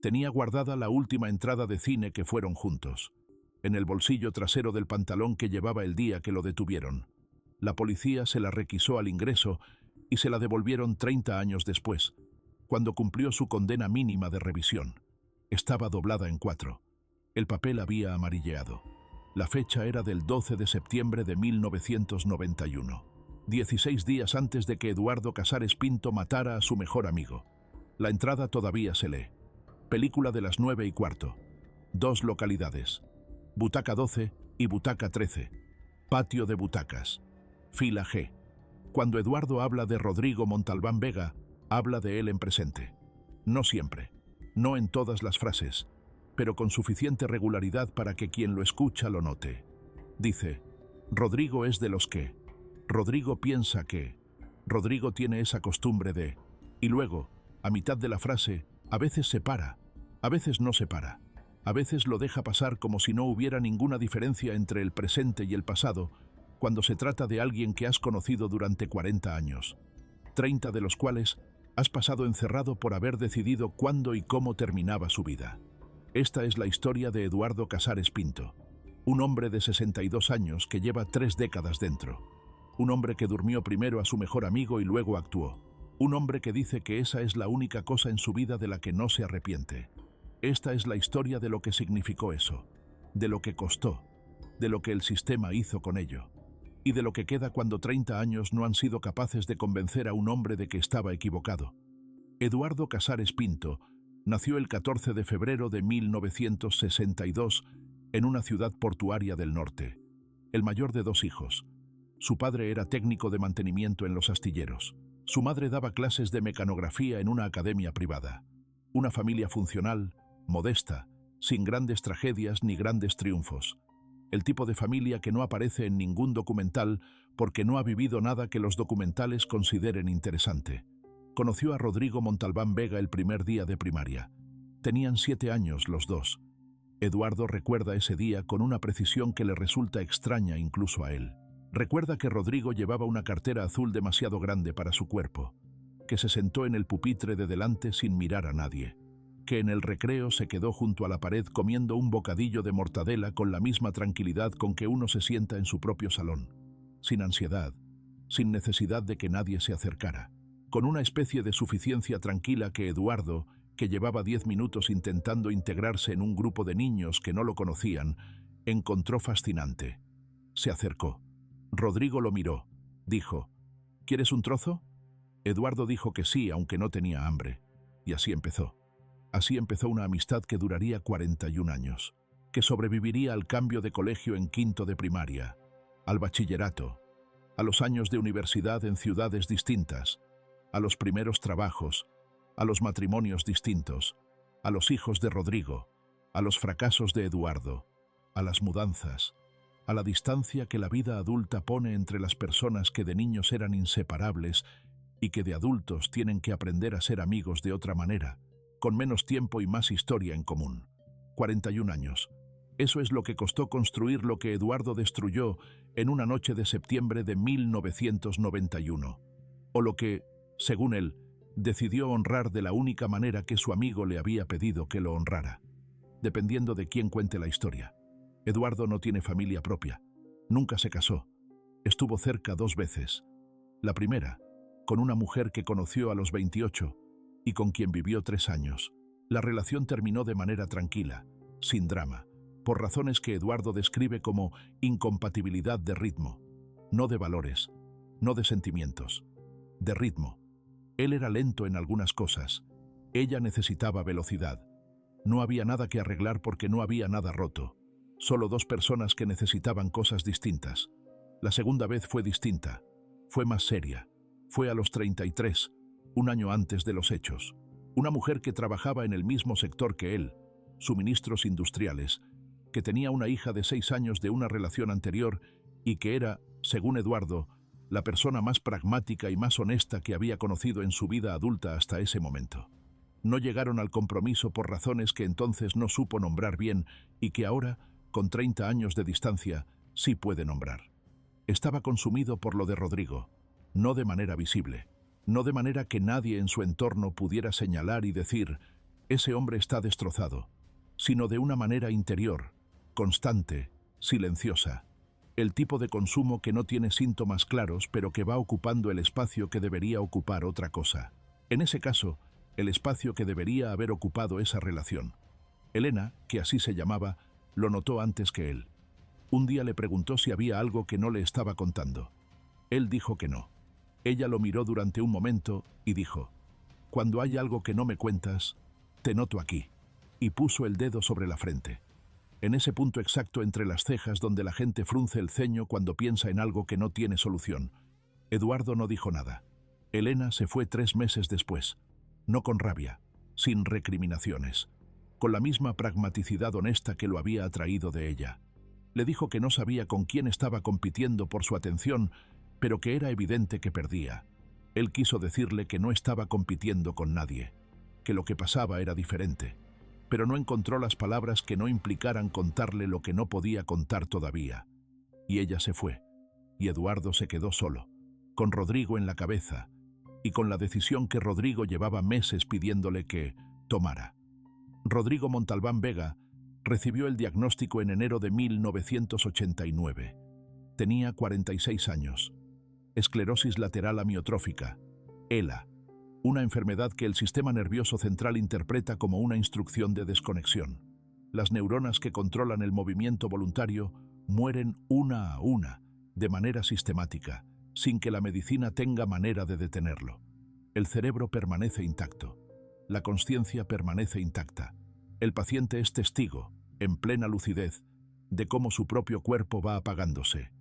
Tenía guardada la última entrada de cine que fueron juntos, en el bolsillo trasero del pantalón que llevaba el día que lo detuvieron. La policía se la requisó al ingreso y se la devolvieron 30 años después, cuando cumplió su condena mínima de revisión. Estaba doblada en 4. El papel había amarilleado. La fecha era del 12 de septiembre de 1991, 16 días antes de que Eduardo Casares Pinto matara a su mejor amigo. La entrada todavía se lee. Película de las 9:15. 2 localidades. Butaca 12 y Butaca 13. Patio de butacas. Fila G. Cuando Eduardo habla de Rodrigo Montalbán Vega, habla de él en presente. No siempre, no en todas las frases, pero con suficiente regularidad para que quien lo escucha lo note. Dice, Rodrigo es de los que, Rodrigo piensa que, Rodrigo tiene esa costumbre de, y luego, a mitad de la frase, a veces se para, a veces no se para, a veces lo deja pasar como si no hubiera ninguna diferencia entre el presente y el pasado, cuando se trata de alguien que has conocido durante 40 años, 30 de los cuales has pasado encerrado por haber decidido cuándo y cómo terminaba su vida. Esta es la historia de Eduardo Casares Pinto, un hombre de 62 años que lleva 3 décadas dentro, un hombre que durmió primero a su mejor amigo y luego actuó, un hombre que dice que esa es la única cosa en su vida de la que no se arrepiente. Esta es la historia de lo que significó eso, de lo que costó, de lo que el sistema hizo con ello, y de lo que queda cuando 30 años no han sido capaces de convencer a un hombre de que estaba equivocado. Eduardo Casares Pinto nació el 14 de febrero de 1962 en una ciudad portuaria del norte, el mayor de 2 hijos. Su padre era técnico de mantenimiento en los astilleros. Su madre daba clases de mecanografía en una academia privada. Una familia funcional, modesta, sin grandes tragedias ni grandes triunfos. El tipo de familia que no aparece en ningún documental porque no ha vivido nada que los documentales consideren interesante. Conoció a Rodrigo Montalbán Vega el primer día de primaria. Tenían 7 años los dos. Eduardo recuerda ese día con una precisión que le resulta extraña incluso a él. Recuerda que Rodrigo llevaba una cartera azul demasiado grande para su cuerpo, que se sentó en el pupitre de delante sin mirar a nadie, que en el recreo se quedó junto a la pared comiendo un bocadillo de mortadela con la misma tranquilidad con que uno se sienta en su propio salón, sin ansiedad, sin necesidad de que nadie se acercara, con una especie de suficiencia tranquila que Eduardo, que llevaba 10 minutos intentando integrarse en un grupo de niños que no lo conocían, encontró fascinante. Se acercó. Rodrigo lo miró. Dijo, ¿quieres un trozo? Eduardo dijo que sí, aunque no tenía hambre. Y así empezó. Así empezó una amistad que duraría 41 años, que sobreviviría al cambio de colegio en 5º de primaria, al bachillerato, a los años de universidad en ciudades distintas, a los primeros trabajos, a los matrimonios distintos, a los hijos de Rodrigo, a los fracasos de Eduardo, a las mudanzas, a la distancia que la vida adulta pone entre las personas que de niños eran inseparables y que de adultos tienen que aprender a ser amigos de otra manera, con menos tiempo y más historia en común. 41 años. Eso es lo que costó construir lo que Eduardo destruyó en una noche de septiembre de 1991, o lo que, según él, decidió honrar de la única manera que su amigo le había pedido que lo honrara, dependiendo de quién cuente la historia. Eduardo no tiene familia propia, nunca se casó, estuvo cerca 2 veces. La primera, con una mujer que conoció a los 28 y con quien vivió 3 años. La relación terminó de manera tranquila, sin drama, por razones que Eduardo describe como incompatibilidad de ritmo, no de valores, no de sentimientos, de ritmo. Él era lento en algunas cosas, ella necesitaba velocidad. No había nada que arreglar porque no había nada roto, solo 2 personas que necesitaban cosas distintas. La segunda vez fue distinta, fue más seria, fue a los 33, un año antes de los hechos. Una mujer que trabajaba en el mismo sector que él, suministros industriales, que tenía una hija de 6 años de una relación anterior y que era, según Eduardo, la persona más pragmática y más honesta que había conocido en su vida adulta hasta ese momento. No llegaron al compromiso por razones que entonces no supo nombrar bien y que ahora, con 30 años de distancia, sí puede nombrar. Estaba consumido por lo de Rodrigo, no de manera visible, no de manera que nadie en su entorno pudiera señalar y decir, Ese hombre está destrozado, sino de una manera interior, constante, silenciosa. El tipo de consumo que no tiene síntomas claros, pero que va ocupando el espacio que debería ocupar otra cosa. En ese caso, el espacio que debería haber ocupado esa relación. Elena, que así se llamaba, lo notó antes que él. Un día le preguntó si había algo que no le estaba contando. Él dijo que no. Ella lo miró durante un momento y dijo: «Cuando hay algo que no me cuentas, te noto aquí», y puso el dedo sobre la frente. En ese punto exacto entre las cejas donde la gente frunce el ceño cuando piensa en algo que no tiene solución. Eduardo no dijo nada. Elena se fue 3 meses después, no con rabia, sin recriminaciones, con la misma pragmaticidad honesta que lo había atraído de ella. Le dijo que no sabía con quién estaba compitiendo por su atención, pero que era evidente que perdía. Él quiso decirle que no estaba compitiendo con nadie, que lo que pasaba era diferente, pero no encontró las palabras que no implicaran contarle lo que no podía contar todavía. Y ella se fue, y Eduardo se quedó solo, con Rodrigo en la cabeza, y con la decisión que Rodrigo llevaba meses pidiéndole que tomara. Rodrigo Montalbán Vega recibió el diagnóstico en enero de 1989. Tenía 46 años. Esclerosis lateral amiotrófica, ELA, una enfermedad que el sistema nervioso central interpreta como una instrucción de desconexión. Las neuronas que controlan el movimiento voluntario mueren una a una, de manera sistemática, sin que la medicina tenga manera de detenerlo. El cerebro permanece intacto. La consciencia permanece intacta. El paciente es testigo, en plena lucidez, de cómo su propio cuerpo va apagándose.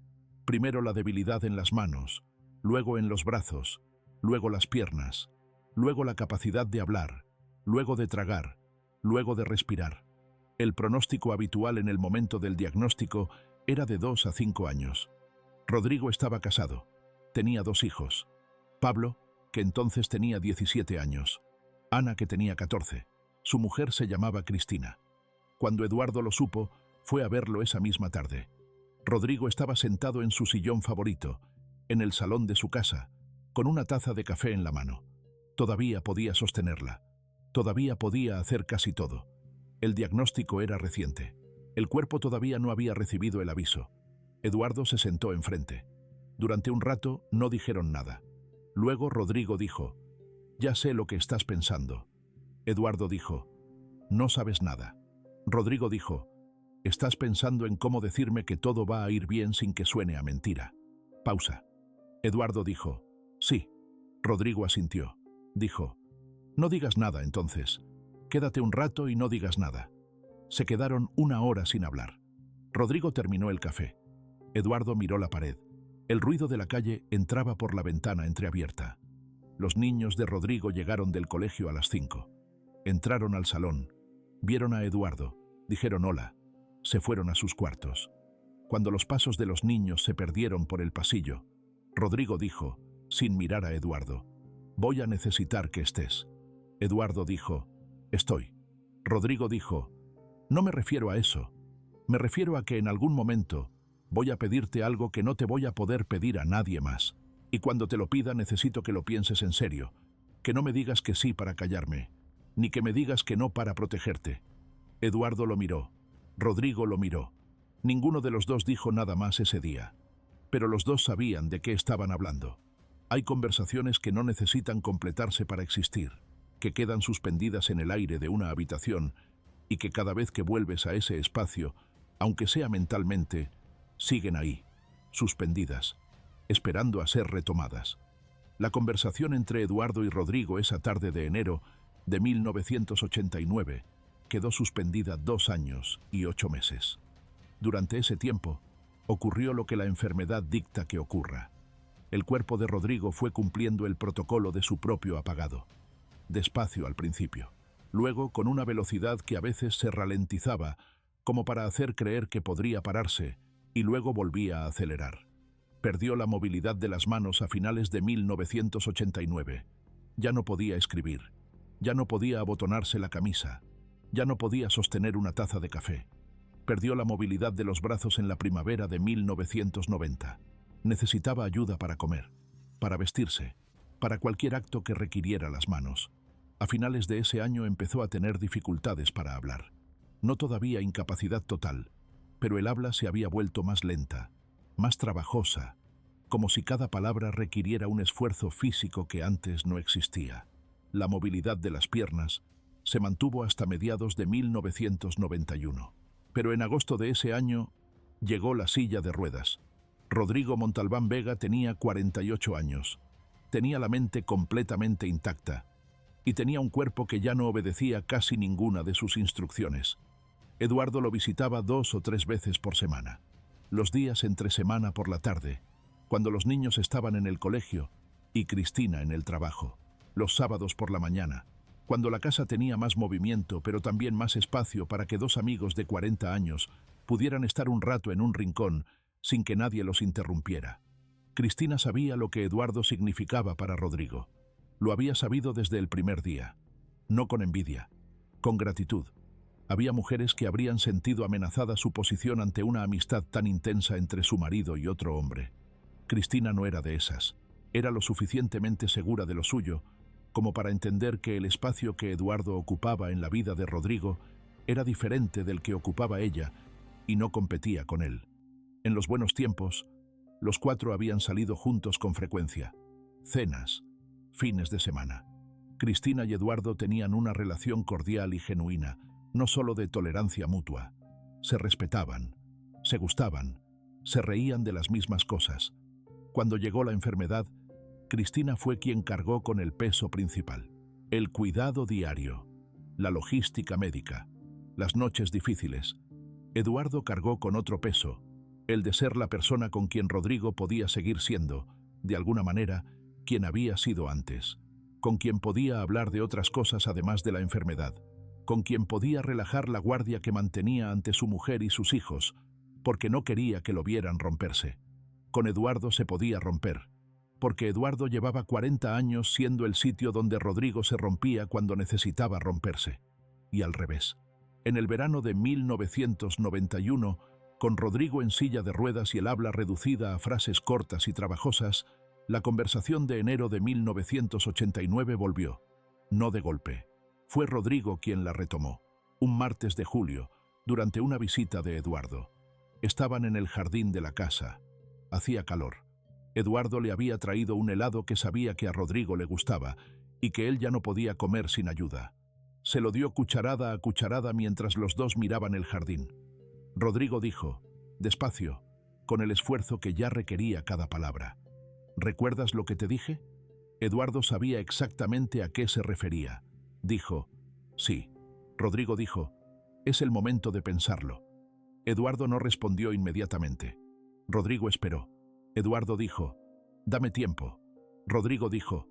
Primero la debilidad en las manos, luego en los brazos, luego las piernas, luego la capacidad de hablar, luego de tragar, luego de respirar. El pronóstico habitual en el momento del diagnóstico era de 2 a 5 años. Rodrigo estaba casado. Tenía 2 hijos. Pablo, que entonces tenía 17 años. Ana, que tenía 14. Su mujer se llamaba Cristina. Cuando Eduardo lo supo, fue a verlo esa misma tarde. Rodrigo estaba sentado en su sillón favorito, en el salón de su casa, con una taza de café en la mano. Todavía podía sostenerla. Todavía podía hacer casi todo. El diagnóstico era reciente. El cuerpo todavía no había recibido el aviso. Eduardo se sentó enfrente. Durante un rato no dijeron nada. Luego Rodrigo dijo: «Ya sé lo que estás pensando». Eduardo dijo: «No sabes nada». Rodrigo dijo: «Estás pensando en cómo decirme que todo va a ir bien sin que suene a mentira». Pausa. Eduardo dijo: «Sí». Rodrigo asintió. Dijo: «No digas nada entonces. Quédate un rato y no digas nada». Se quedaron 1 hora sin hablar. Rodrigo terminó el café. Eduardo miró la pared. El ruido de la calle entraba por la ventana entreabierta. Los niños de Rodrigo llegaron del colegio a las 5. Entraron al salón. Vieron a Eduardo. Dijeron hola. Se fueron a sus cuartos. Cuando los pasos de los niños se perdieron por el pasillo, Rodrigo dijo, sin mirar a Eduardo: «Voy a necesitar que estés». Eduardo dijo: «Estoy». Rodrigo dijo: «No me refiero a eso. Me refiero a que en algún momento voy a pedirte algo que no te voy a poder pedir a nadie más. Y cuando te lo pida necesito que lo pienses en serio. Que no me digas que sí para callarme, ni que me digas que no para protegerte». Eduardo lo miró. Rodrigo lo miró. Ninguno de los dos dijo nada más ese día. Pero los dos sabían de qué estaban hablando. Hay conversaciones que no necesitan completarse para existir, que quedan suspendidas en el aire de una habitación y que cada vez que vuelves a ese espacio, aunque sea mentalmente, siguen ahí, suspendidas, esperando a ser retomadas. La conversación entre Eduardo y Rodrigo esa tarde de enero de 1989 quedó suspendida 2 años y 8 meses. Durante ese tiempo, ocurrió lo que la enfermedad dicta que ocurra. El cuerpo de Rodrigo fue cumpliendo el protocolo de su propio apagado. Despacio al principio, luego con una velocidad que a veces se ralentizaba, como para hacer creer que podría pararse, y luego volvía a acelerar. Perdió la movilidad de las manos a finales de 1989. Ya no podía escribir, ya no podía abotonarse la camisa, ya no podía sostener una taza de café. Perdió la movilidad de los brazos en la primavera de 1990. Necesitaba ayuda para comer, para vestirse, para cualquier acto que requiriera las manos. A finales de ese año empezó a tener dificultades para hablar. No todavía incapacidad total, pero el habla se había vuelto más lenta, más trabajosa, como si cada palabra requiriera un esfuerzo físico que antes no existía. La movilidad de las piernas se mantuvo hasta mediados de 1991. Pero en agosto de ese año llegó la silla de ruedas. Rodrigo Montalbán Vega tenía 48 años. Tenía la mente completamente intacta y tenía un cuerpo que ya no obedecía casi ninguna de sus instrucciones. Eduardo lo visitaba 2 o 3 veces por semana. Los días entre semana por la tarde, cuando los niños estaban en el colegio y Cristina en el trabajo. Los sábados por la mañana, cuando la casa tenía más movimiento pero también más espacio para que 2 amigos de 40 años pudieran estar un rato en un rincón sin que nadie los interrumpiera. Cristina sabía lo que Eduardo significaba para Rodrigo. Lo había sabido desde el primer día. No con envidia, con gratitud. Había mujeres que habrían sentido amenazada su posición ante una amistad tan intensa entre su marido y otro hombre. Cristina no era de esas. Era lo suficientemente segura de lo suyo como para entender que el espacio que Eduardo ocupaba en la vida de Rodrigo era diferente del que ocupaba ella y no competía con él. En los buenos tiempos, los 4 habían salido juntos con frecuencia. Cenas, fines de semana. Cristina y Eduardo tenían una relación cordial y genuina, no solo de tolerancia mutua. Se respetaban, se gustaban, se reían de las mismas cosas. Cuando llegó la enfermedad, Cristina fue quien cargó con el peso principal. El cuidado diario, la logística médica, las noches difíciles. Eduardo cargó con otro peso, el de ser la persona con quien Rodrigo podía seguir siendo, de alguna manera, quien había sido antes, con quien podía hablar de otras cosas además de la enfermedad, con quien podía relajar la guardia que mantenía ante su mujer y sus hijos, porque no quería que lo vieran romperse. Con Eduardo se podía romper, porque Eduardo llevaba 40 años siendo el sitio donde Rodrigo se rompía cuando necesitaba romperse. Y al revés. En el verano de 1991, con Rodrigo en silla de ruedas y el habla reducida a frases cortas y trabajosas, la conversación de enero de 1989 volvió. No de golpe. Fue Rodrigo quien la retomó. Un martes de julio, durante una visita de Eduardo. Estaban en el jardín de la casa. Hacía calor. Eduardo le había traído un helado que sabía que a Rodrigo le gustaba y que él ya no podía comer sin ayuda. Se lo dio cucharada a cucharada mientras los dos miraban el jardín. Rodrigo dijo, despacio, con el esfuerzo que ya requería cada palabra. ¿Recuerdas lo que te dije? Eduardo sabía exactamente a qué se refería. Dijo, sí. Rodrigo dijo, es el momento de pensarlo. Eduardo no respondió inmediatamente. Rodrigo esperó. Eduardo dijo, dame tiempo. Rodrigo dijo,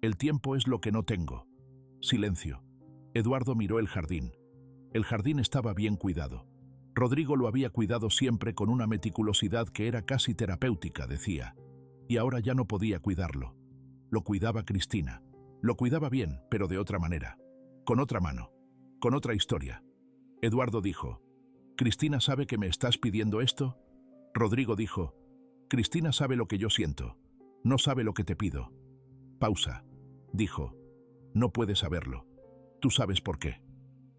el tiempo es lo que no tengo. Silencio. Eduardo miró el jardín. El jardín estaba bien cuidado. Rodrigo lo había cuidado siempre con una meticulosidad que era casi terapéutica, decía. Y ahora ya no podía cuidarlo. Lo cuidaba Cristina. Lo cuidaba bien, pero de otra manera. Con otra mano. Con otra historia. Eduardo dijo, ¿Cristina sabe que me estás pidiendo esto? Rodrigo dijo, Cristina sabe lo que yo siento. No sabe lo que te pido. Pausa. Dijo, no puede saberlo. Tú sabes por qué.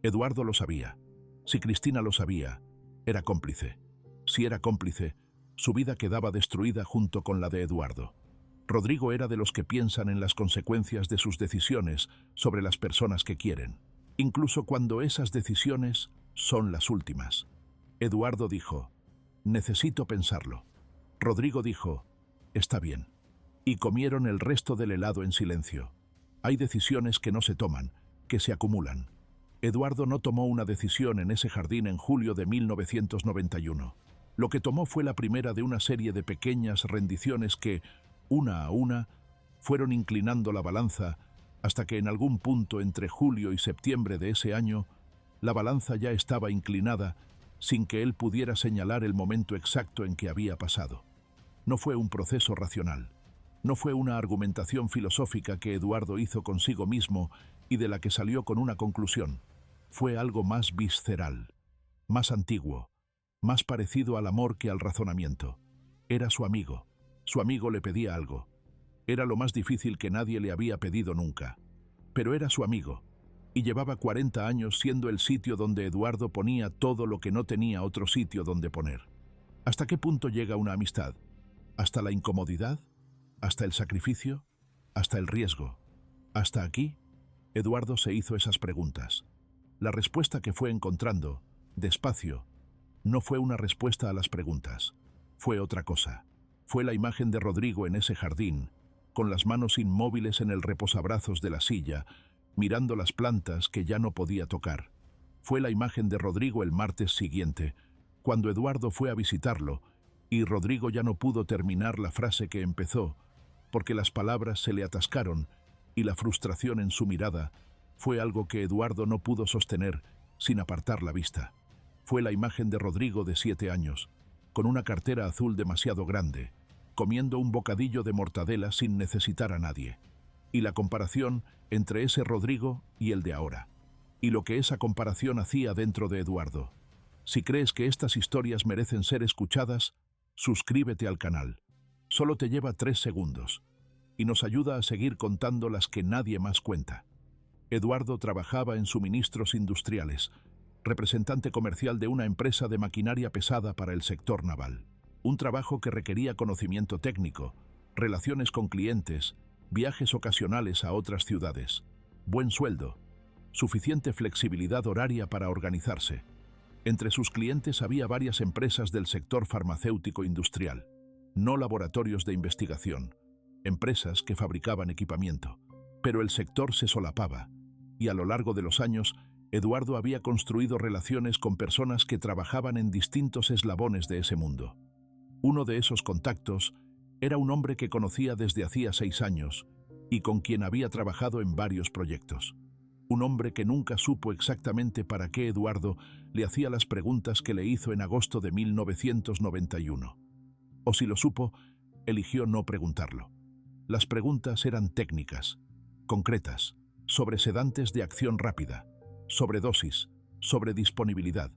Eduardo lo sabía. Si Cristina lo sabía, era cómplice. Si era cómplice, su vida quedaba destruida junto con la de Eduardo. Rodrigo era de los que piensan en las consecuencias de sus decisiones sobre las personas que quieren, incluso cuando esas decisiones son las últimas. Eduardo dijo, necesito pensarlo. Rodrigo dijo, está bien. Y comieron el resto del helado en silencio. Hay decisiones que no se toman, que se acumulan. Eduardo no tomó una decisión en ese jardín en julio de 1991. Lo que tomó fue la primera de una serie de pequeñas rendiciones que, una a una, fueron inclinando la balanza hasta que en algún punto entre julio y septiembre de ese año, la balanza ya estaba inclinada sin que él pudiera señalar el momento exacto en que había pasado. No fue un proceso racional. No fue una argumentación filosófica que Eduardo hizo consigo mismo y de la que salió con una conclusión. Fue algo más visceral, más antiguo, más parecido al amor que al razonamiento. Era su amigo. Su amigo le pedía algo. Era lo más difícil que nadie le había pedido nunca. pero era su amigo, y llevaba 40 años siendo el sitio donde Eduardo ponía todo lo que no tenía otro sitio donde poner. ¿Hasta qué punto llega una amistad? ¿Hasta la incomodidad? ¿Hasta el sacrificio? ¿Hasta el riesgo? ¿Hasta aquí? Eduardo se hizo esas preguntas. La respuesta que fue encontrando, despacio, no fue una respuesta a las preguntas. Fue otra cosa. Fue la imagen de Rodrigo en ese jardín, con las manos inmóviles en el reposabrazos de la silla, mirando las plantas que ya no podía tocar. Fue la imagen de Rodrigo el martes siguiente, cuando Eduardo fue a visitarlo, y Rodrigo ya no pudo terminar la frase que empezó, porque las palabras se le atascaron, y la frustración en su mirada fue algo que Eduardo no pudo sostener sin apartar la vista. Fue la imagen de Rodrigo de 7 años, con una cartera azul demasiado grande, comiendo un bocadillo de mortadela sin necesitar a nadie. Y la comparación entre ese Rodrigo y el de ahora. Y lo que esa comparación hacía dentro de Eduardo. Si crees que estas historias merecen ser escuchadas, suscríbete al canal. Solo te lleva 3 segundos. Y nos ayuda a seguir contando las que nadie más cuenta. Eduardo trabajaba en suministros industriales, representante comercial de una empresa de maquinaria pesada para el sector naval. Un trabajo que requería conocimiento técnico, relaciones con clientes, viajes ocasionales a otras ciudades, buen sueldo, suficiente flexibilidad horaria para organizarse. Entre sus clientes había varias empresas del sector farmacéutico industrial, no laboratorios de investigación, empresas que fabricaban equipamiento. Pero el sector se solapaba, y a lo largo de los años, Eduardo había construido relaciones con personas que trabajaban en distintos eslabones de ese mundo. Uno de esos contactos era un hombre que conocía desde hacía 6 años y con quien había trabajado en varios proyectos. Un hombre que nunca supo exactamente para qué Eduardo le hacía las preguntas que le hizo en agosto de 1991. O si lo supo, eligió no preguntarlo. Las preguntas eran técnicas, concretas, sobre sedantes de acción rápida, sobre dosis, sobre disponibilidad,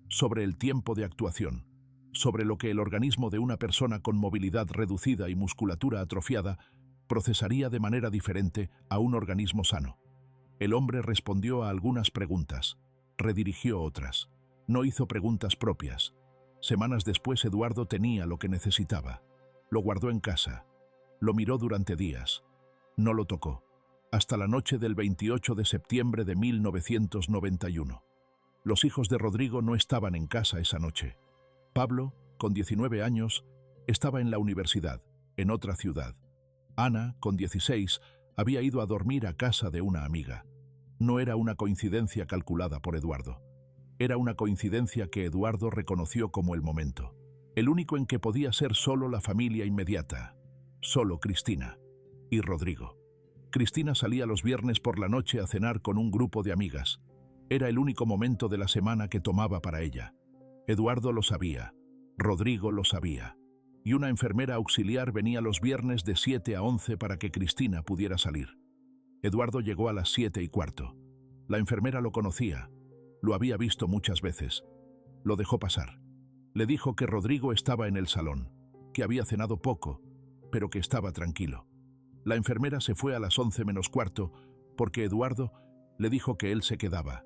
sobre el tiempo de actuación, sobre lo que el organismo de una persona con movilidad reducida y musculatura atrofiada procesaría de manera diferente a un organismo sano. El hombre respondió a algunas preguntas, redirigió otras, no hizo preguntas propias. Semanas después Eduardo tenía lo que necesitaba. Lo guardó en casa, lo miró durante días, no lo tocó, hasta la noche del 28 de septiembre de 1991. Los hijos de Rodrigo no estaban en casa esa noche. Pablo, con 19 años, estaba en la universidad, en otra ciudad. Ana, con 16, había ido a dormir a casa de una amiga. No era una coincidencia calculada por Eduardo. Era una coincidencia que Eduardo reconoció como el momento. El único en que podía ser solo la familia inmediata. Solo Cristina y Rodrigo. Cristina salía los viernes por la noche a cenar con un grupo de amigas. Era el único momento de la semana que tomaba para ella. Eduardo lo sabía, Rodrigo lo sabía, y una enfermera auxiliar venía los viernes de 7 a 11 para que Cristina pudiera salir. Eduardo llegó a las 7:15. La enfermera lo conocía, lo había visto muchas veces. Lo dejó pasar. Le dijo que Rodrigo estaba en el salón, que había cenado poco, pero que estaba tranquilo. La enfermera se fue a las 11:15 porque Eduardo le dijo que él se quedaba,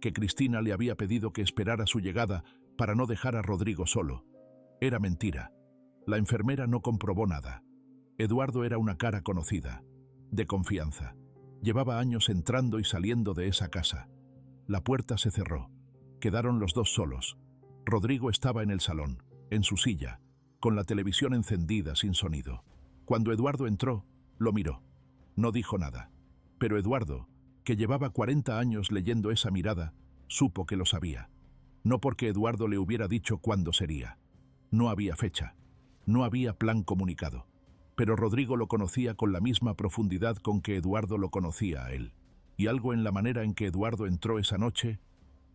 que Cristina le había pedido que esperara su llegada para no dejar a Rodrigo solo. Era mentira. La enfermera no comprobó nada. Eduardo era una cara conocida, de confianza. Llevaba años entrando y saliendo de esa casa. La puerta se cerró. Quedaron los dos solos. Rodrigo estaba en el salón, en su silla, con la televisión encendida sin sonido. Cuando Eduardo entró, lo miró. No dijo nada. Pero Eduardo, que llevaba 40 años leyendo esa mirada, supo que lo sabía. No porque Eduardo le hubiera dicho cuándo sería. No había fecha. No había plan comunicado. Pero Rodrigo lo conocía con la misma profundidad con que Eduardo lo conocía a él. Y algo en la manera en que Eduardo entró esa noche,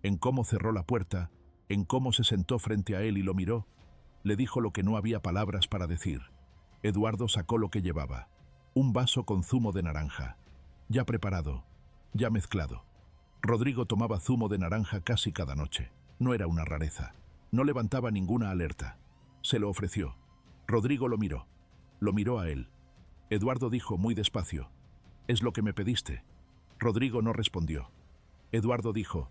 en cómo cerró la puerta, en cómo se sentó frente a él y lo miró, le dijo lo que no había palabras para decir. Eduardo sacó lo que llevaba. Un vaso con zumo de naranja. Ya preparado, ya mezclado. Rodrigo tomaba zumo de naranja casi cada noche. No era una rareza. No levantaba ninguna alerta. Se lo ofreció. Rodrigo lo miró. Lo miró a él. Eduardo dijo muy despacio: «¿Es lo que me pediste?». Rodrigo no respondió. Eduardo dijo: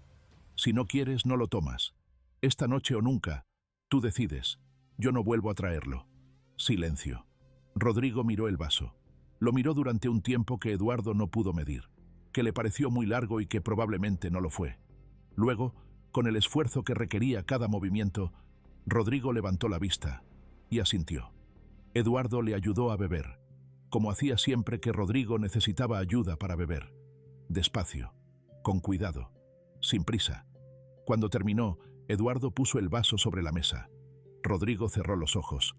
«Si no quieres, no lo tomas. Esta noche o nunca. Tú decides. Yo no vuelvo a traerlo». Silencio. Rodrigo miró el vaso. Lo miró durante un tiempo que Eduardo no pudo medir, que le pareció muy largo y que probablemente no lo fue. Luego, con el esfuerzo que requería cada movimiento, Rodrigo levantó la vista y asintió. Eduardo le ayudó a beber, como hacía siempre que Rodrigo necesitaba ayuda para beber. Despacio, con cuidado, sin prisa. Cuando terminó, Eduardo puso el vaso sobre la mesa. Rodrigo cerró los ojos.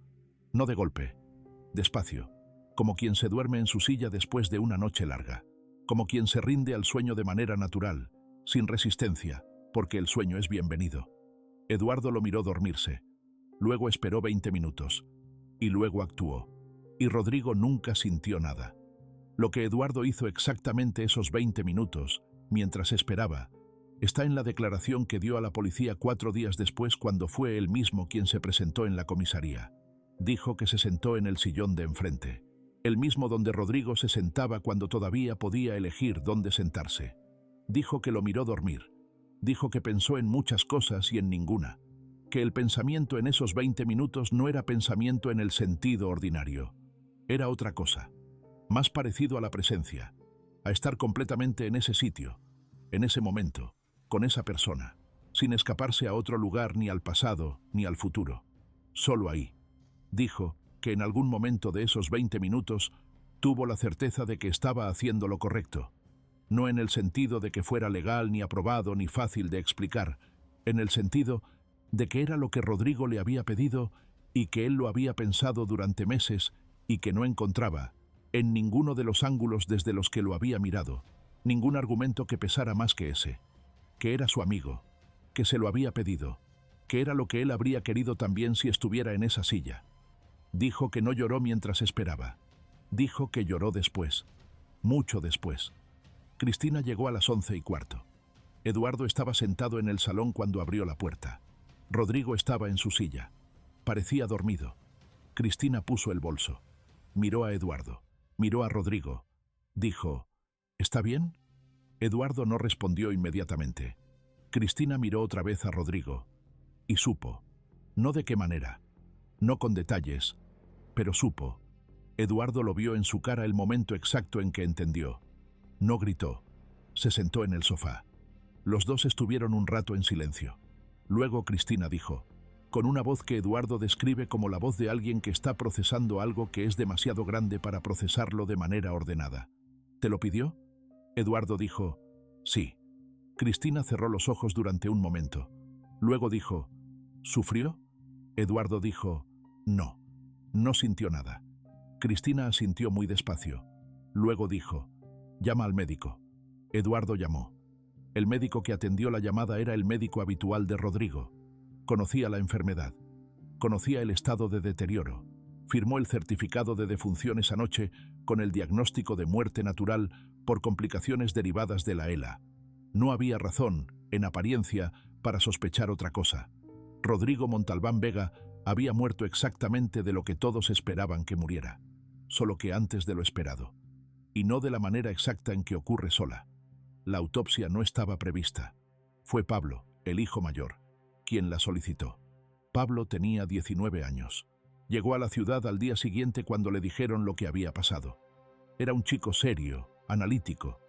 No de golpe, despacio, como quien se duerme en su silla después de una noche larga, como quien se rinde al sueño de manera natural, sin resistencia, porque el sueño es bienvenido. Eduardo lo miró dormirse. Luego esperó 20 minutos. Y luego actuó. Y Rodrigo nunca sintió nada. Lo que Eduardo hizo exactamente esos 20 minutos, mientras esperaba, está en la declaración que dio a la policía 4 días después cuando fue él mismo quien se presentó en la comisaría. Dijo que se sentó en el sillón de enfrente, el mismo donde Rodrigo se sentaba cuando todavía podía elegir dónde sentarse. Dijo que lo miró dormir. Dijo que pensó en muchas cosas y en ninguna. Que el pensamiento en esos 20 minutos no era pensamiento en el sentido ordinario. Era otra cosa, más parecido a la presencia, a estar completamente en ese sitio, en ese momento, con esa persona, sin escaparse a otro lugar ni al pasado ni al futuro. Solo ahí. Dijo que en algún momento de esos 20 minutos tuvo la certeza de que estaba haciendo lo correcto, no en el sentido de que fuera legal ni aprobado ni fácil de explicar, en el sentido de que era lo que Rodrigo le había pedido y que él lo había pensado durante meses y que no encontraba, en ninguno de los ángulos desde los que lo había mirado, ningún argumento que pesara más que ese, que era su amigo, que se lo había pedido, que era lo que él habría querido también si estuviera en esa silla. Dijo que no lloró mientras esperaba. Dijo que lloró después, mucho después. Cristina llegó a las 11:15. Eduardo estaba sentado en el salón cuando abrió la puerta. Rodrigo estaba en su silla. Parecía dormido. Cristina puso el bolso. Miró a Eduardo. Miró a Rodrigo. Dijo: ¿Está bien? Eduardo no respondió inmediatamente. Cristina miró otra vez a Rodrigo. Y supo. No de qué manera. No con detalles. Pero supo. Eduardo lo vio en su cara el momento exacto en que entendió. No gritó. Se sentó en el sofá. Los dos estuvieron un rato en silencio. Luego Cristina dijo, con una voz que Eduardo describe como la voz de alguien que está procesando algo que es demasiado grande para procesarlo de manera ordenada: ¿Te lo pidió? Eduardo dijo, sí. Cristina cerró los ojos durante un momento. Luego dijo, ¿sufrió? Eduardo dijo, no. No sintió nada. Cristina asintió muy despacio. Luego dijo, llama al médico. Eduardo llamó. El médico que atendió la llamada era el médico habitual de Rodrigo. Conocía la enfermedad. Conocía el estado de deterioro. Firmó el certificado de defunción esa noche con el diagnóstico de muerte natural por complicaciones derivadas de la ELA. No había razón, en apariencia, para sospechar otra cosa. Rodrigo Montalbán Vega había muerto exactamente de lo que todos esperaban que muriera, solo que antes de lo esperado, y no de la manera exacta en que ocurre sola. La autopsia no estaba prevista. Fue Pablo, el hijo mayor, quien la solicitó. Pablo tenía 19 años. Llegó a la ciudad al día siguiente cuando le dijeron lo que había pasado. Era un chico serio, analítico,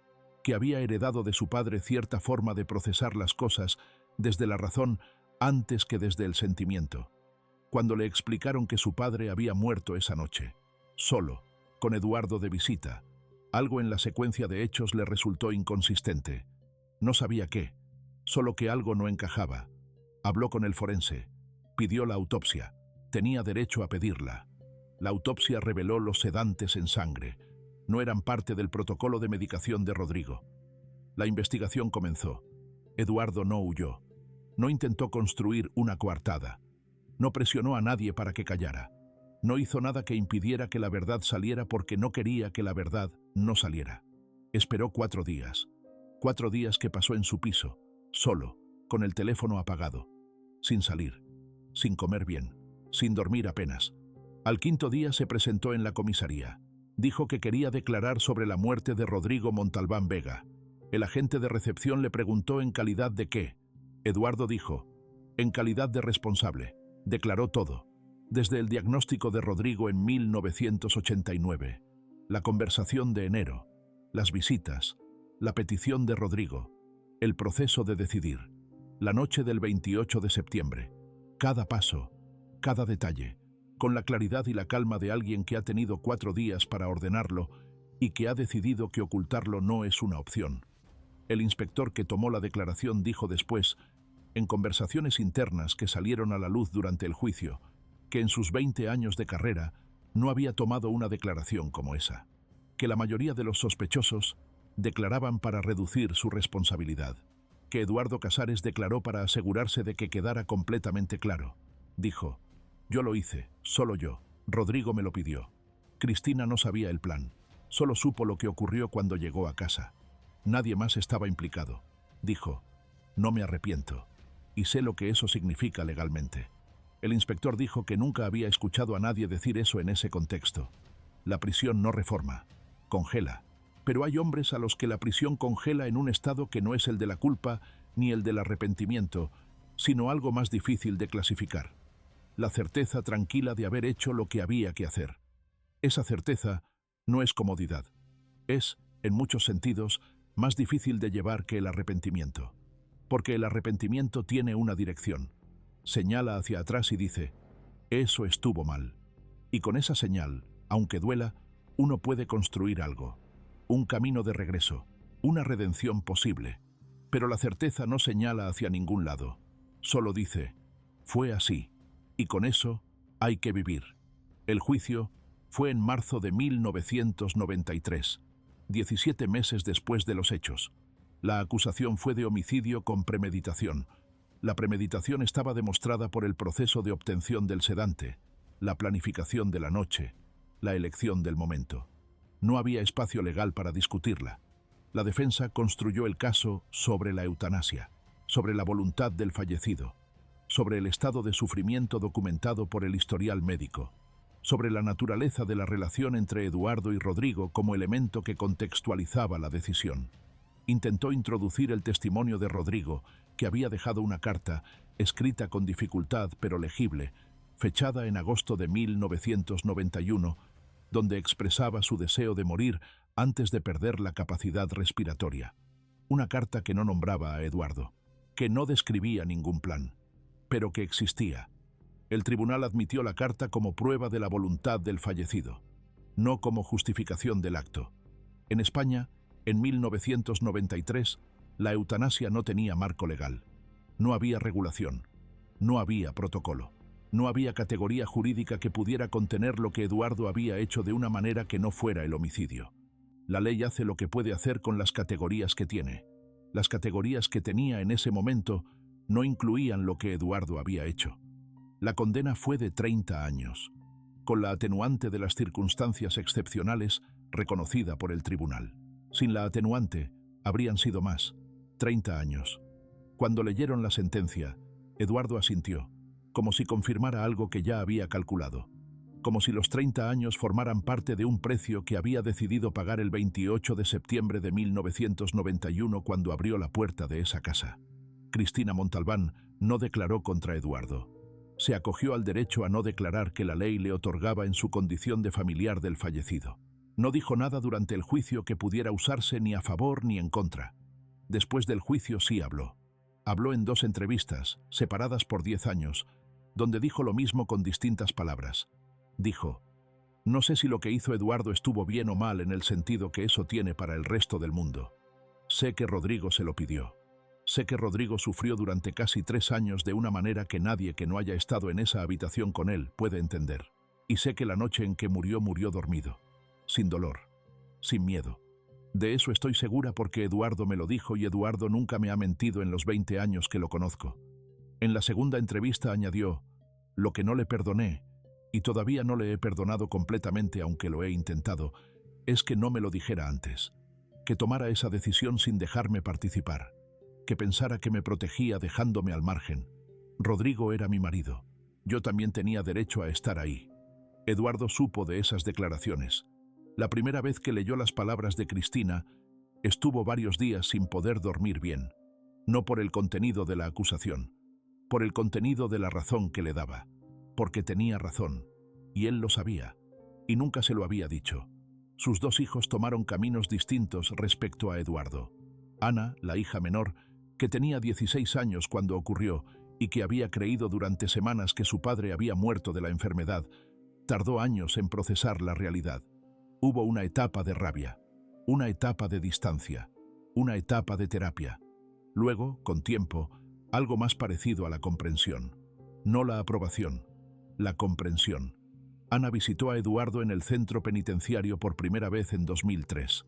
que había heredado de su padre cierta forma de procesar las cosas desde la razón antes que desde el sentimiento. Cuando le explicaron que su padre había muerto esa noche, solo, con Eduardo de visita, algo en la secuencia de hechos le resultó inconsistente. No sabía qué, solo que algo no encajaba. Habló con el forense, pidió la autopsia, tenía derecho a pedirla. La autopsia reveló los sedantes en sangre. No eran parte del protocolo de medicación de Rodrigo. La investigación comenzó. Eduardo no huyó. No intentó construir una coartada. No presionó a nadie para que callara. No hizo nada que impidiera que la verdad saliera porque no quería que la verdad no saliera. Esperó 4 días. 4 días que pasó en su piso, solo, con el teléfono apagado, sin salir, sin comer bien, sin dormir apenas. Al 5.º día se presentó en la comisaría. Dijo que quería declarar sobre la muerte de Rodrigo Montalbán Vega. El agente de recepción le preguntó en calidad de qué. Eduardo dijo, en calidad de responsable. Declaró todo, desde el diagnóstico de Rodrigo en 1989, la conversación de enero, las visitas, la petición de Rodrigo, el proceso de decidir, la noche del 28 de septiembre, cada paso, cada detalle, con la claridad y la calma de alguien que ha tenido 4 días para ordenarlo y que ha decidido que ocultarlo no es una opción. El inspector que tomó la declaración dijo después, en conversaciones internas que salieron a la luz durante el juicio, que en sus 20 años de carrera no había tomado una declaración como esa, que la mayoría de los sospechosos declaraban para reducir su responsabilidad, que Eduardo Casares declaró para asegurarse de que quedara completamente claro. Dijo, yo lo hice, solo yo, Rodrigo me lo pidió. Cristina no sabía el plan, solo supo lo que ocurrió cuando llegó a casa. Nadie más estaba implicado. Dijo, no me arrepiento, y sé lo que eso significa legalmente. El inspector dijo que nunca había escuchado a nadie decir eso en ese contexto. La prisión no reforma, congela. Pero hay hombres a los que la prisión congela en un estado que no es el de la culpa ni el del arrepentimiento, sino algo más difícil de clasificar. La certeza tranquila de haber hecho lo que había que hacer. Esa certeza no es comodidad. Es, en muchos sentidos, más difícil de llevar que el arrepentimiento. Porque el arrepentimiento tiene una dirección. Señala hacia atrás y dice, eso estuvo mal. Y con esa señal, aunque duela, uno puede construir algo. Un camino de regreso, una redención posible. Pero la certeza no señala hacia ningún lado. Solo dice, fue así. Y con eso hay que vivir. El juicio fue en marzo de 1993, 17 meses después de los hechos. La acusación fue de homicidio con premeditación. La premeditación estaba demostrada por el proceso de obtención del sedante, la planificación de la noche, la elección del momento. No había espacio legal para discutirla. La defensa construyó el caso sobre la eutanasia, sobre la voluntad del fallecido, sobre el estado de sufrimiento documentado por el historial médico, sobre la naturaleza de la relación entre Eduardo y Rodrigo como elemento que contextualizaba la decisión. Intentó introducir el testimonio de Rodrigo, que había dejado una carta, escrita con dificultad pero legible, fechada en agosto de 1991, donde expresaba su deseo de morir antes de perder la capacidad respiratoria. Una carta que no nombraba a Eduardo, que no describía ningún plan, pero que existía. El tribunal admitió la carta como prueba de la voluntad del fallecido, no como justificación del acto. En España, en 1993, la eutanasia no tenía marco legal. No había regulación, no había protocolo. No había categoría jurídica que pudiera contener lo que Eduardo había hecho de una manera que no fuera el homicidio. La ley hace lo que puede hacer con las categorías que tiene. Las categorías que tenía en ese momento no incluían lo que Eduardo había hecho. La condena fue de 30 años, con la atenuante de las circunstancias excepcionales reconocida por el tribunal. Sin la atenuante, habrían sido más, 30 años. Cuando leyeron la sentencia, Eduardo asintió, como si confirmara algo que ya había calculado, como si los 30 años formaran parte de un precio que había decidido pagar el 28 de septiembre de 1991 cuando abrió la puerta de esa casa. Cristina Montalbán no declaró contra Eduardo. Se acogió al derecho a no declarar que la ley le otorgaba en su condición de familiar del fallecido. No dijo nada durante el juicio que pudiera usarse ni a favor ni en contra. Después del juicio sí habló. Habló en 2 entrevistas, separadas por 10 años, donde dijo lo mismo con distintas palabras. Dijo, no sé si lo que hizo Eduardo estuvo bien o mal en el sentido que eso tiene para el resto del mundo. Sé que Rodrigo se lo pidió. Sé que Rodrigo sufrió durante casi 3 años de una manera que nadie que no haya estado en esa habitación con él puede entender. Y sé que la noche en que murió dormido, sin dolor, sin miedo. De eso estoy segura porque Eduardo me lo dijo y Eduardo nunca me ha mentido en los 20 años que lo conozco. En la segunda entrevista añadió, lo que no le perdoné, y todavía no le he perdonado completamente aunque lo he intentado, es que no me lo dijera antes, que tomara esa decisión sin dejarme participar, que pensara que me protegía dejándome al margen. Rodrigo era mi marido, yo también tenía derecho a estar ahí. Eduardo supo de esas declaraciones. La primera vez que leyó las palabras de Cristina, Estuvo varios días sin poder dormir bien, no por el contenido de la acusación, por el contenido de la razón que le daba, porque tenía razón, y él lo sabía, y nunca se lo había dicho. Sus dos hijos tomaron caminos distintos respecto a Eduardo. Ana, la hija menor, que tenía 16 años cuando ocurrió y que había creído durante semanas que su padre había muerto de la enfermedad, tardó años en procesar la realidad. Hubo una etapa de rabia, una etapa de distancia, una etapa de terapia. Luego, con tiempo, algo más parecido a la comprensión. No la aprobación, la comprensión. Ana visitó a Eduardo en el centro penitenciario por primera vez en 2003,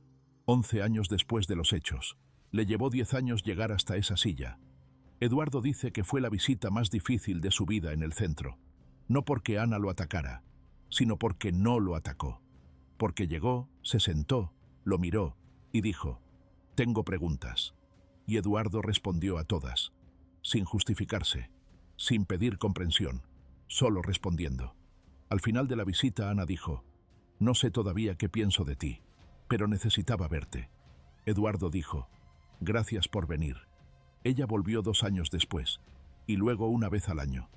11 años después de los hechos. Le llevó 10 años llegar hasta esa silla. Eduardo dice que fue la visita más difícil de su vida en el centro. No porque Ana lo atacara, sino porque no lo atacó. Porque llegó, se sentó, lo miró y dijo: «Tengo preguntas». Y Eduardo respondió a todas, sin justificarse, sin pedir comprensión, solo respondiendo. Al final de la visita, Ana dijo: «No sé todavía qué pienso de ti, pero necesitaba verte». Eduardo dijo: «Gracias por venir». Ella volvió 2 años después, y luego una vez al año.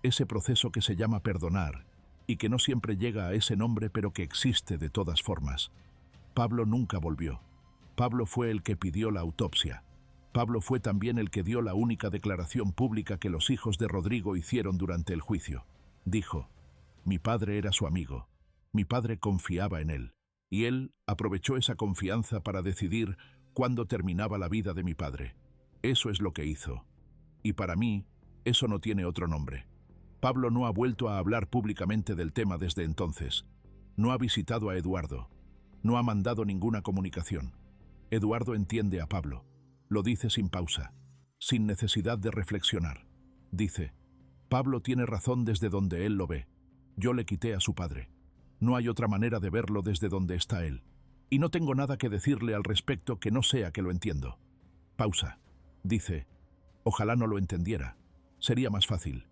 Ese proceso que se llama perdonar, y que no siempre llega a ese nombre, pero que existe de todas formas. Pablo nunca volvió. Pablo fue el que pidió la autopsia. Pablo fue también el que dio la única declaración pública que los hijos de Rodrigo hicieron durante el juicio. Dijo: «Mi padre era su amigo. Mi padre confiaba en él. Y él aprovechó esa confianza para decidir cuándo terminaba la vida de mi padre. Eso es lo que hizo. Y para mí, eso no tiene otro nombre». Pablo no ha vuelto a hablar públicamente del tema desde entonces. No ha visitado a Eduardo. No ha mandado ninguna comunicación. Eduardo entiende a Pablo. Lo dice sin pausa, sin necesidad de reflexionar. Dice: «Pablo tiene razón desde donde él lo ve. Yo le quité a su padre. No hay otra manera de verlo desde donde está él. Y no tengo nada que decirle al respecto que no sea que lo entiendo». Pausa. Dice: «Ojalá no lo entendiera. Sería más fácil».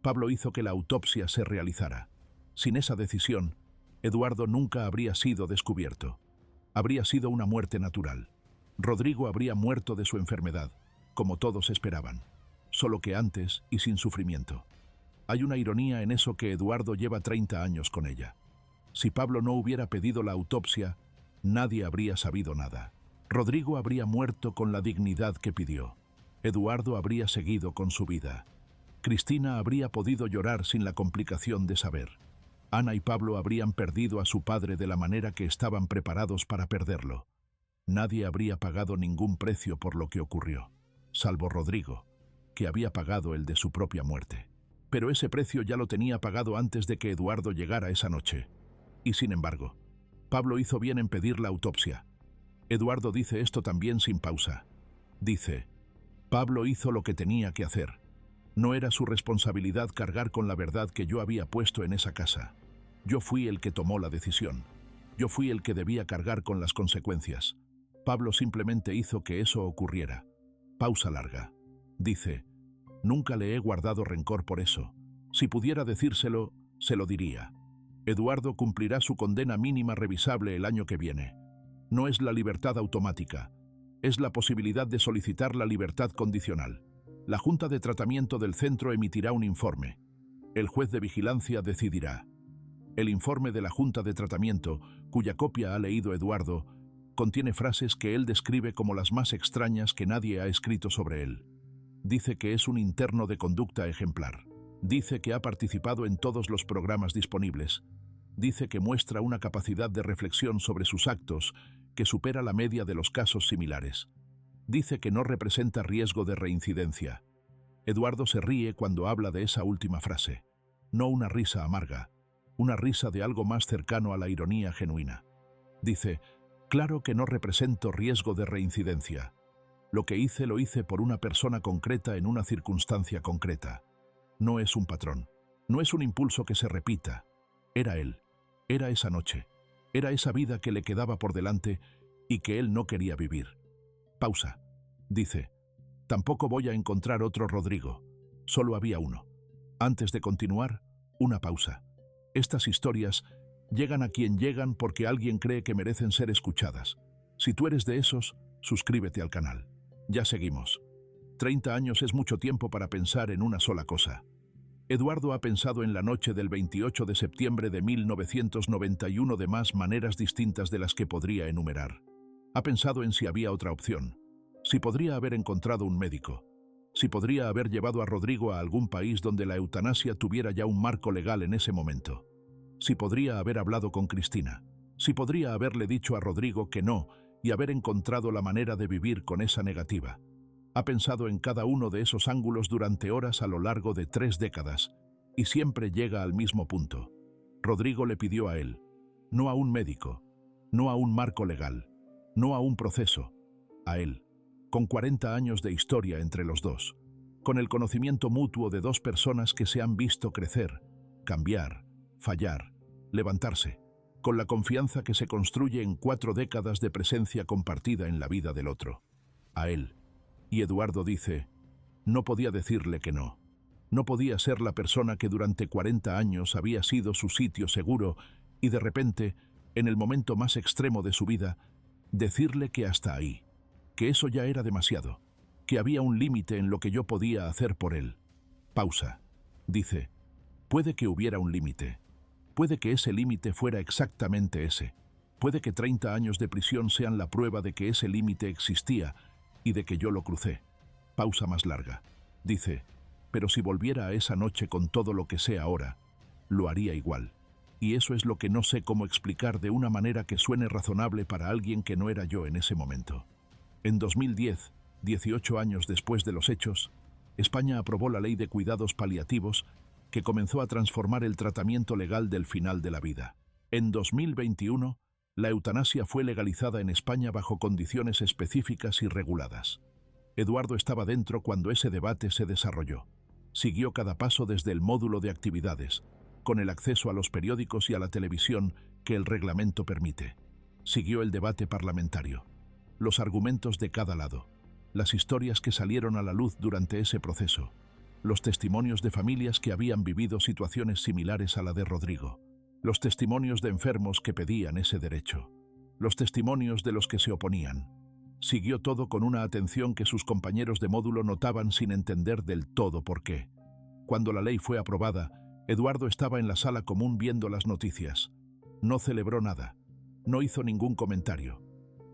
Pablo hizo que la autopsia se realizara. Sin esa decisión, Eduardo nunca habría sido descubierto. Habría sido una muerte natural. Rodrigo habría muerto de su enfermedad, como todos esperaban, solo que antes y sin sufrimiento. Hay una ironía en eso, que Eduardo lleva 30 años con ella. Si Pablo no hubiera pedido la autopsia, nadie habría sabido nada. Rodrigo habría muerto con la dignidad que pidió. Eduardo habría seguido con su vida. Cristina habría podido llorar sin la complicación de saber. Ana y Pablo habrían perdido a su padre de la manera que estaban preparados para perderlo. Nadie habría pagado ningún precio por lo que ocurrió, salvo Rodrigo, que había pagado el de su propia muerte. Pero ese precio ya lo tenía pagado antes de que Eduardo llegara esa noche. Y sin embargo, Pablo hizo bien en pedir la autopsia. Eduardo dice esto también sin pausa. Dice: «Pablo hizo lo que tenía que hacer. No era su responsabilidad cargar con la verdad que yo había puesto en esa casa. Yo fui el que tomó la decisión. Yo fui el que debía cargar con las consecuencias. Pablo simplemente hizo que eso ocurriera». Pausa larga. Dice: «Nunca le he guardado rencor por eso. Si pudiera decírselo, se lo diría. Eduardo cumplirá su condena mínima revisable el año que viene. No es la libertad automática. Es la posibilidad de solicitar la libertad condicional. La Junta de Tratamiento del centro emitirá un informe. El juez de vigilancia decidirá». El informe de la Junta de Tratamiento, cuya copia ha leído Eduardo, contiene frases que él describe como las más extrañas que nadie ha escrito sobre él. Dice que es un interno de conducta ejemplar. Dice que ha participado en todos los programas disponibles. Dice que muestra una capacidad de reflexión sobre sus actos que supera la media de los casos similares. Dice que no representa riesgo de reincidencia. Eduardo se ríe cuando habla de esa última frase. No una risa amarga, una risa de algo más cercano a la ironía genuina. Dice: «Claro que no represento riesgo de reincidencia. Lo que hice lo hice por una persona concreta en una circunstancia concreta. No es un patrón, no es un impulso que se repita. Era él, era esa noche, era esa vida que le quedaba por delante y que él no quería vivir». Pausa. Dice: «Tampoco voy a encontrar otro Rodrigo. Solo había uno». Antes de continuar, una pausa. Estas historias llegan a quien llegan porque alguien cree que merecen ser escuchadas. Si tú eres de esos, suscríbete al canal. Ya seguimos. 30 años es mucho tiempo para pensar en una sola cosa. Eduardo ha pensado en la noche del 28 de septiembre de 1991 de más maneras distintas de las que podría enumerar. Ha pensado en si había otra opción, si podría haber encontrado un médico, si podría haber llevado a Rodrigo a algún país donde la eutanasia tuviera ya un marco legal en ese momento, si podría haber hablado con Cristina, si podría haberle dicho a Rodrigo que no y haber encontrado la manera de vivir con esa negativa. Ha pensado en cada uno de esos ángulos durante horas a lo largo de 3 décadas, y siempre llega al mismo punto. Rodrigo le pidió a él, no a un médico, no a un marco legal, no a un proceso, a él, con 40 años de historia entre los dos, con el conocimiento mutuo de dos personas que se han visto crecer, cambiar, fallar, levantarse, con la confianza que se construye en 4 décadas de presencia compartida en la vida del otro, a él. Y Eduardo dice, no podía decirle que no. No podía ser la persona que durante 40 años había sido su sitio seguro y de repente, en el momento más extremo de su vida, decirle que hasta ahí, que eso ya era demasiado, que había un límite en lo que yo podía hacer por él. Pausa. Dice, puede que hubiera un límite. Puede que ese límite fuera exactamente ese. Puede que 30 años de prisión sean la prueba de que ese límite existía y de que yo lo crucé. Pausa más larga. Dice, pero si volviera a esa noche con todo lo que sé ahora, lo haría igual. Y eso es lo que no sé cómo explicar de una manera que suene razonable para alguien que no era yo en ese momento. En 2010, 18 años después de los hechos, España aprobó la Ley de Cuidados Paliativos que comenzó a transformar el tratamiento legal del final de la vida. En 2021, la eutanasia fue legalizada en España bajo condiciones específicas y reguladas. Eduardo estaba dentro cuando ese debate se desarrolló. Siguió cada paso desde el módulo de actividades, con el acceso a los periódicos y a la televisión que el reglamento permite. Siguió el debate parlamentario, los argumentos de cada lado, las historias que salieron a la luz durante ese proceso, los testimonios de familias que habían vivido situaciones similares a la de Rodrigo, los testimonios de enfermos que pedían ese derecho, los testimonios de los que se oponían. Siguió todo con una atención que sus compañeros de módulo notaban sin entender del todo por qué. Cuando la ley fue aprobada, Eduardo estaba en la sala común viendo las noticias. No celebró nada, no hizo ningún comentario.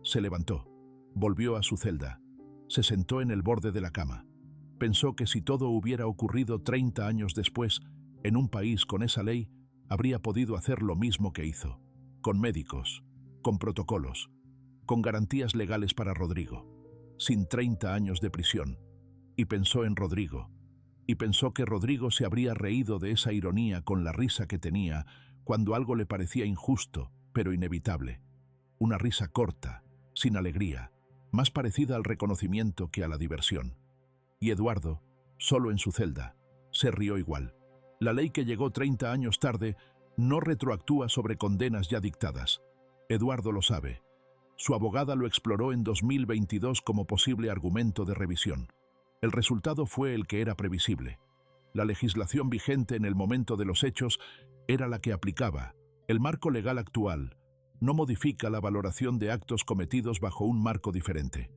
Se levantó, volvió a su celda, se sentó en el borde de la cama. Pensó que si todo hubiera ocurrido 30 años después, en un país con esa ley, habría podido hacer lo mismo que hizo, con médicos, con protocolos, con garantías legales para Rodrigo, sin 30 años de prisión. Y pensó en Rodrigo, y pensó que Rodrigo se habría reído de esa ironía con la risa que tenía cuando algo le parecía injusto, pero inevitable. Una risa corta, sin alegría, más parecida al reconocimiento que a la diversión. Y Eduardo, solo en su celda, se rió igual. La ley que llegó 30 años tarde no retroactúa sobre condenas ya dictadas. Eduardo lo sabe. Su abogada lo exploró en 2022 como posible argumento de revisión. El resultado fue el que era previsible. La legislación vigente en el momento de los hechos era la que aplicaba. El marco legal actual no modifica la valoración de actos cometidos bajo un marco diferente.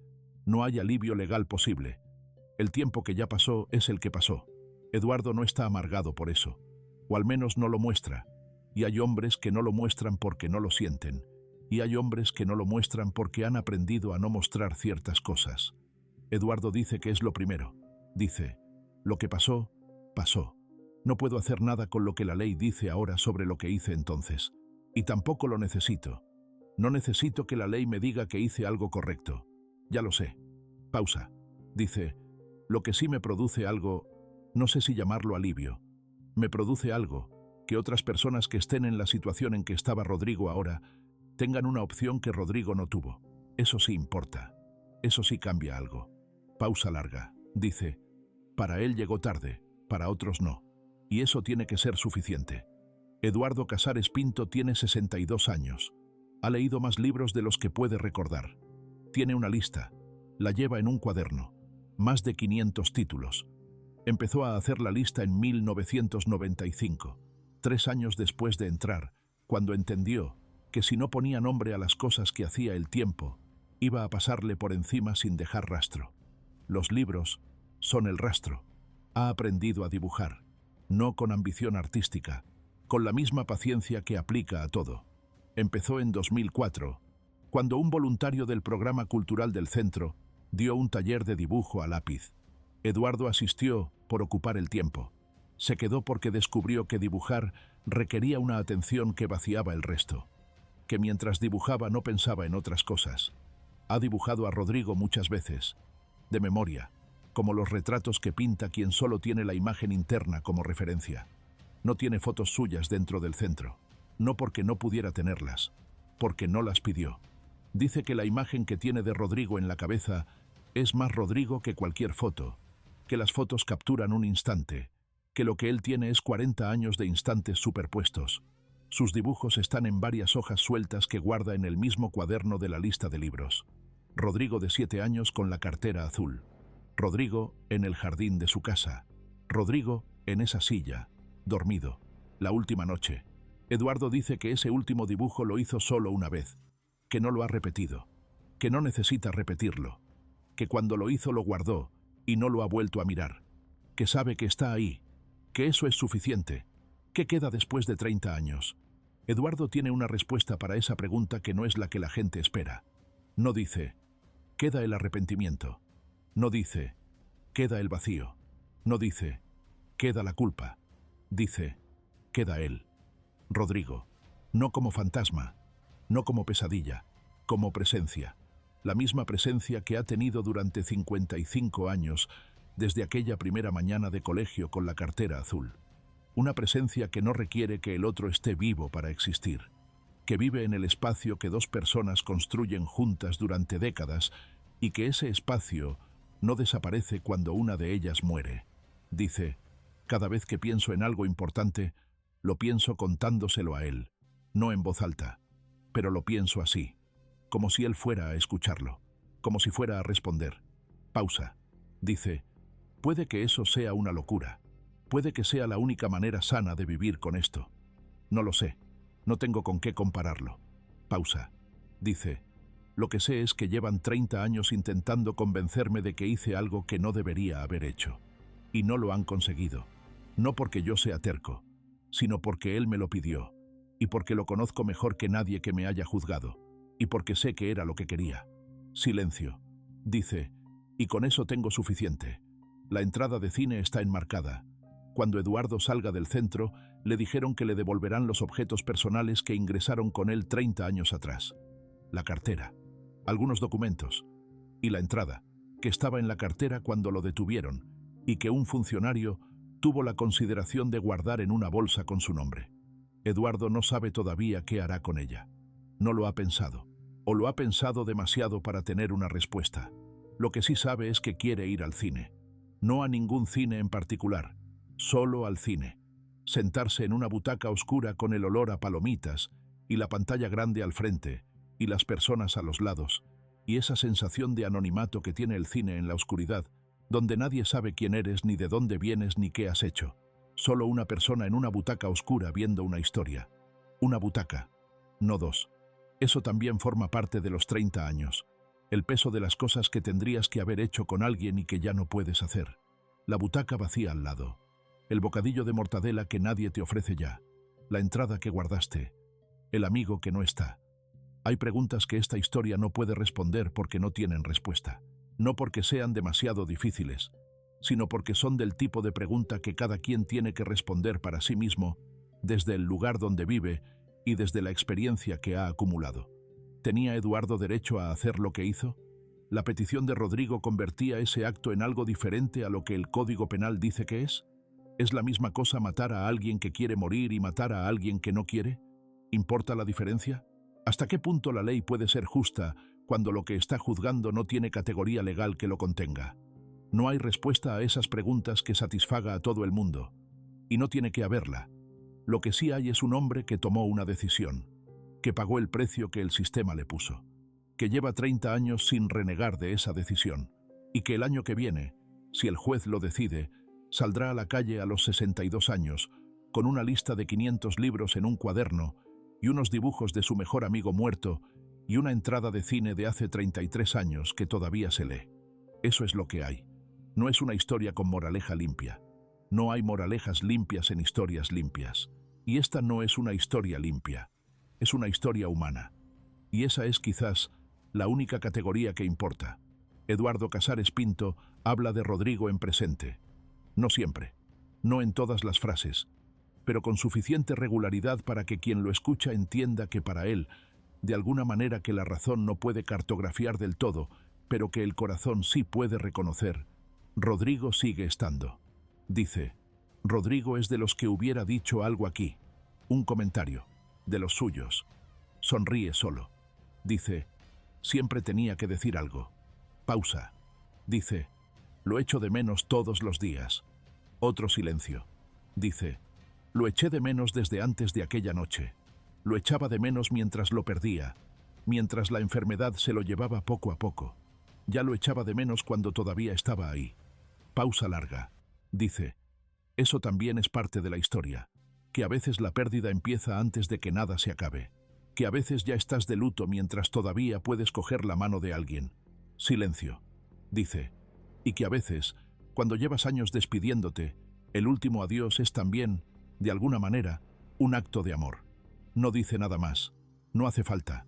No hay alivio legal posible. El tiempo que ya pasó es el que pasó. Eduardo no está amargado por eso, o al menos no lo muestra, y hay hombres que no lo muestran porque no lo sienten, y hay hombres que no lo muestran porque han aprendido a no mostrar ciertas cosas. Eduardo dice que es lo primero. Dice, lo que pasó, pasó. No puedo hacer nada con lo que la ley dice ahora sobre lo que hice entonces, y tampoco lo necesito. No necesito que la ley me diga que hice algo correcto. Ya lo sé. Pausa. Dice, lo que sí me produce algo, no sé si llamarlo alivio. Me produce algo, que otras personas que estén en la situación en que estaba Rodrigo ahora, tengan una opción que Rodrigo no tuvo. Eso sí importa. Eso sí cambia algo. Pausa larga. Dice, para él llegó tarde, para otros no. Y eso tiene que ser suficiente. Eduardo Casares Pinto tiene 62 años. Ha leído más libros de los que puede recordar. Tiene una lista. La lleva en un cuaderno. Más de 500 títulos. Empezó a hacer la lista en 1995, 3 años después de entrar, cuando entendió que si no ponía nombre a las cosas que hacía el tiempo, Iba a pasarle por encima sin dejar rastro. Los libros son el rastro. Ha aprendido a dibujar, no con ambición artística, con la misma paciencia que aplica a todo. Empezó en 2004, cuando un voluntario del programa cultural del centro dio un taller de dibujo a lápiz. Eduardo asistió por ocupar el tiempo. Se quedó porque descubrió que dibujar requería una atención que vaciaba el resto, que mientras dibujaba no pensaba en otras cosas. Ha dibujado a Rodrigo muchas veces, de memoria, como los retratos que pinta quien solo tiene la imagen interna como referencia. No tiene fotos suyas dentro del centro, no porque no pudiera tenerlas, porque no las pidió. Dice que la imagen que tiene de Rodrigo en la cabeza es más Rodrigo que cualquier foto, que las fotos capturan un instante, que lo que él tiene es 40 años de instantes superpuestos. Sus dibujos están en varias hojas sueltas que guarda en el mismo cuaderno de la lista de libros. Rodrigo de 7 años con la cartera azul. Rodrigo en el jardín de su casa. Rodrigo en esa silla, dormido, la última noche. Eduardo dice que ese último dibujo lo hizo solo una vez, que no lo ha repetido, que no necesita repetirlo, que cuando lo hizo lo guardó y no lo ha vuelto a mirar, que sabe que está ahí, que eso es suficiente. ¿Qué queda después de 30 años? Eduardo tiene una respuesta para esa pregunta que no es la que la gente espera. No dice, queda el arrepentimiento. No dice, queda el vacío. No dice, queda la culpa. Dice, queda él. Rodrigo, no como fantasma, no como pesadilla, como presencia. La misma presencia que ha tenido durante 55 años, desde aquella primera mañana de colegio con la cartera azul. Una presencia que no requiere que el otro esté vivo para existir, que vive en el espacio que dos personas construyen juntas durante décadas y que ese espacio no desaparece cuando una de ellas muere. Dice, cada vez que pienso en algo importante, lo pienso contándoselo a él, no en voz alta, pero lo pienso así, como si él fuera a escucharlo, como si fuera a responder. Pausa. Dice, puede que eso sea una locura, puede que sea la única manera sana de vivir con esto. No lo sé, no tengo con qué compararlo. Pausa. Dice, lo que sé es que llevan 30 años intentando convencerme de que hice algo que no debería haber hecho. Y no lo han conseguido. No porque yo sea terco, sino porque él me lo pidió, y porque lo conozco mejor que nadie que me haya juzgado, y porque sé que era lo que quería. Silencio. Dice, y con eso tengo suficiente. La entrada de cine está enmarcada. Cuando Eduardo salga del centro, le dijeron que le devolverán los objetos personales que ingresaron con él 30 años atrás. La cartera, algunos documentos, y la entrada, que estaba en la cartera cuando lo detuvieron, y que un funcionario tuvo la consideración de guardar en una bolsa con su nombre. Eduardo no sabe todavía qué hará con ella. No lo ha pensado, o lo ha pensado demasiado para tener una respuesta. Lo que sí sabe es que quiere ir al cine. No a ningún cine en particular, solo al cine. Sentarse en una butaca oscura con el olor a palomitas y la pantalla grande al frente y las personas a los lados, y esa sensación de anonimato que tiene el cine en la oscuridad, donde nadie sabe quién eres, ni de dónde vienes, ni qué has hecho. Solo una persona en una butaca oscura viendo una historia. Una butaca, no dos. Eso también forma parte de los 30 años. El peso de las cosas que tendrías que haber hecho con alguien y que ya no puedes hacer. La butaca vacía al lado. El bocadillo de mortadela que nadie te ofrece ya. La entrada que guardaste. El amigo que no está. Hay preguntas que esta historia no puede responder porque no tienen respuesta. No porque sean demasiado difíciles, sino porque son del tipo de pregunta que cada quien tiene que responder para sí mismo, desde el lugar donde vive y desde la experiencia que ha acumulado. ¿Tenía Eduardo derecho a hacer lo que hizo? ¿La petición de Rodrigo convertía ese acto en algo diferente a lo que el Código Penal dice que es? ¿Es la misma cosa matar a alguien que quiere morir y matar a alguien que no quiere? ¿Importa la diferencia? ¿Hasta qué punto la ley puede ser justa cuando lo que está juzgando no tiene categoría legal que lo contenga? No hay respuesta a esas preguntas que satisfaga a todo el mundo, y no tiene que haberla. Lo que sí hay es un hombre que tomó una decisión, que pagó el precio que el sistema le puso, que lleva 30 años sin renegar de esa decisión, y que el año que viene, si el juez lo decide, saldrá a la calle a los 62 años, con una lista de 500 libros en un cuaderno y unos dibujos de su mejor amigo muerto, y una entrada de cine de hace 33 años que todavía se lee. Eso es lo que hay. No es una historia con moraleja limpia. No hay moralejas limpias en historias limpias. Y esta no es una historia limpia. Es una historia humana. Y esa es quizás la única categoría que importa. Eduardo Casares Pinto habla de Rodrigo en presente. No siempre, no en todas las frases, pero con suficiente regularidad para que quien lo escucha entienda que para él, de alguna manera que la razón no puede cartografiar del todo, pero que el corazón sí puede reconocer, Rodrigo sigue estando. Dice, Rodrigo es de los que hubiera dicho algo aquí, un comentario, de los suyos. Sonríe solo. Dice, siempre tenía que decir algo. Pausa. Dice, lo echo de menos todos los días. Otro silencio. Dice, lo eché de menos desde antes de aquella noche. Lo echaba de menos mientras lo perdía, mientras la enfermedad se lo llevaba poco a poco. Ya lo echaba de menos cuando todavía estaba ahí. Pausa larga. Dice, eso también es parte de la historia, que a veces la pérdida empieza antes de que nada se acabe, que a veces ya estás de luto mientras todavía puedes coger la mano de alguien. Silencio. Dice, y que a veces, cuando llevas años despidiéndote, el último adiós es también, de alguna manera, un acto de amor. No dice nada más. No hace falta.